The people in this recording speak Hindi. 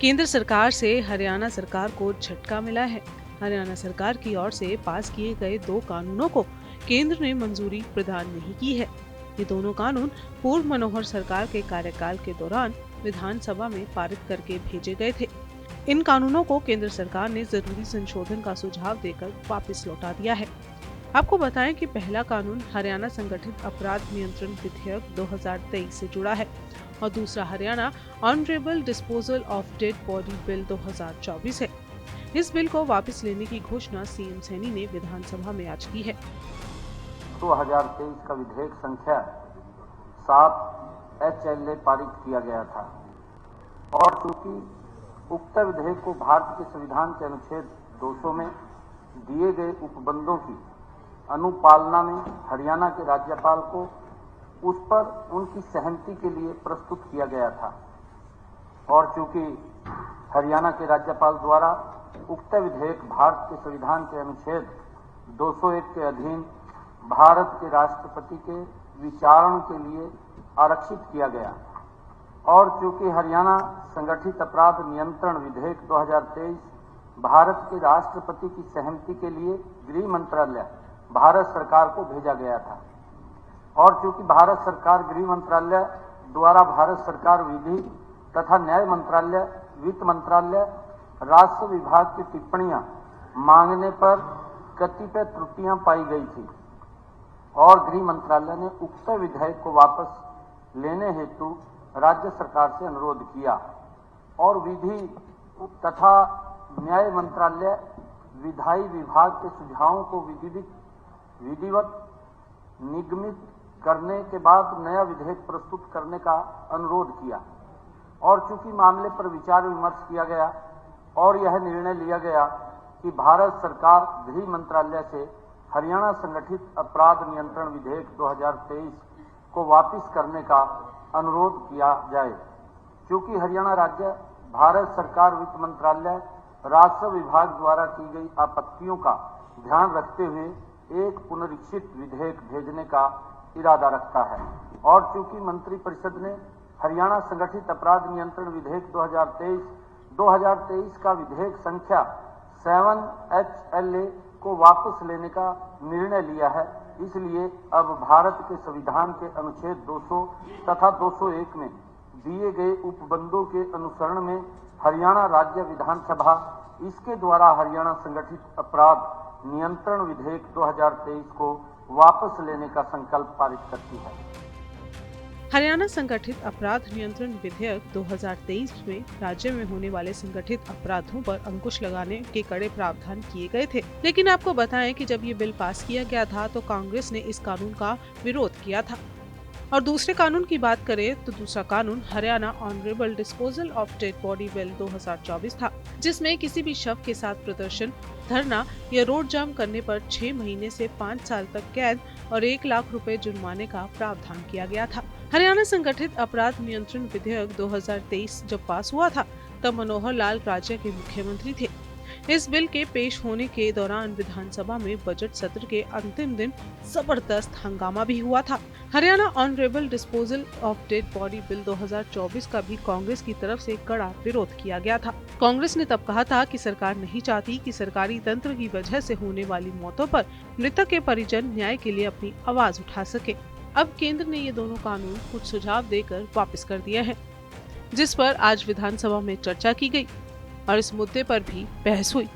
केंद्र सरकार से हरियाणा सरकार को झटका मिला है। हरियाणा सरकार की ओर से पास किए गए 2 कानूनों को केंद्र ने मंजूरी प्रदान नहीं की है। ये दोनों कानून पूर्व मनोहर सरकार के कार्यकाल के दौरान विधानसभा में पारित करके भेजे गए थे। इन कानूनों को केंद्र सरकार ने जरूरी संशोधन का सुझाव देकर वापस लौटा दिया है। आपको बताएं कि पहला कानून हरियाणा संगठित अपराध नियंत्रण विधेयक 2023 से जुड़ा है और दूसरा Haryana honourable disposal of dead body bill 2024 है। इस बिल को वापस लेने की घोषणा सीएम सैनी ने विधानसभा में आज की है। 2023 का विधेयक संख्या 7 HLA पारित किया गया था और चूंकि उक्त विधेयक को भारत के संविधान के अनुच्छेद 200 में दिए गए उपबंधों की अनुपालना में हरियाणा के राज्यपाल को उस पर उनकी सहमति के लिए प्रस्तुत किया गया था और चूंकि हरियाणा के राज्यपाल द्वारा उक्त विधेयक भारत के संविधान के अनुच्छेद 201 के अधीन भारत के राष्ट्रपति के विचारण के लिए आरक्षित किया गया और चूंकि हरियाणा संगठित अपराध नियंत्रण विधेयक 2023 भारत के राष्ट्रपति की सहमति के लिए गृह मंत्रालय भारत सरकार को भेजा गया था और चूंकि भारत सरकार गृह मंत्रालय द्वारा भारत सरकार विधि तथा न्याय मंत्रालय, वित्त मंत्रालय, राजस्व विभाग की टिप्पणियां मांगने पर कतिपय त्रुटियां पाई गई थी और गृह मंत्रालय ने उक्त विधेयक को वापस लेने हेतु राज्य सरकार से अनुरोध किया और विधि तथा न्याय मंत्रालय विधायी विभाग के सुझावों को विधिवत निगमित करने के बाद नया विधेयक प्रस्तुत करने का अनुरोध किया और चूंकि मामले पर विचार विमर्श किया गया और यह निर्णय लिया गया कि भारत सरकार गृह मंत्रालय से हरियाणा संगठित अपराध नियंत्रण विधेयक 2023 को वापस करने का अनुरोध किया जाए। चूंकि हरियाणा राज्य भारत सरकार वित्त मंत्रालय, राजस्व विभाग द्वारा की गई आपत्तियों का ध्यान रखते हुए एक पुनरीक्षित विधेयक भेजने का इरादा रखता है और चूंकि मंत्रिपरिषद ने हरियाणा संगठित अपराध नियंत्रण विधेयक 2023 का विधेयक संख्या 7 HLA को वापस लेने का निर्णय लिया है, इसलिए अब भारत के संविधान के अनुच्छेद 200 तथा 201 में दिए गए उपबंधों के अनुसरण में हरियाणा राज्य विधानसभा इसके द्वारा हरियाणा संगठित अपराध नियंत्रण विधेयक 2023 को वापस लेने का संकल्प पारित करती है। हरियाणा संगठित अपराध नियंत्रण विधेयक 2023 में राज्य में होने वाले संगठित अपराधों पर अंकुश लगाने के कड़े प्रावधान किए गए थे, लेकिन आपको बताएं कि जब ये बिल पास किया गया था तो कांग्रेस ने इस कानून का विरोध किया था। और दूसरे कानून की बात करें तो दूसरा कानून Haryana honourable disposal of dead body bill 2024 था, जिसमें किसी भी शव के साथ प्रदर्शन, धरना या रोड जाम करने पर 6 महीने से 5 साल तक कैद और 1 लाख रुपए जुर्माने का प्रावधान किया गया था। हरियाणा संगठित अपराध नियंत्रण विधेयक 2023 जब पास हुआ था तब मनोहर लाल राज्य के मुख्यमंत्री थे। इस बिल के पेश होने के दौरान विधानसभा में बजट सत्र के अंतिम दिन जबरदस्त हंगामा भी हुआ था। Haryana honourable disposal of dead body bill 2024 का भी कांग्रेस की तरफ से कड़ा विरोध किया गया था। कांग्रेस ने तब कहा था कि सरकार नहीं चाहती कि सरकारी तंत्र की वजह से होने वाली मौतों पर मृतक के परिजन न्याय के लिए अपनी आवाज उठा सके। अब केंद्र ने ये दोनों कानून कुछ सुझाव देकर वापस कर दिए हैं, जिस पर आज विधानसभा में चर्चा की गई और इस मुद्दे पर भी बहस हुई।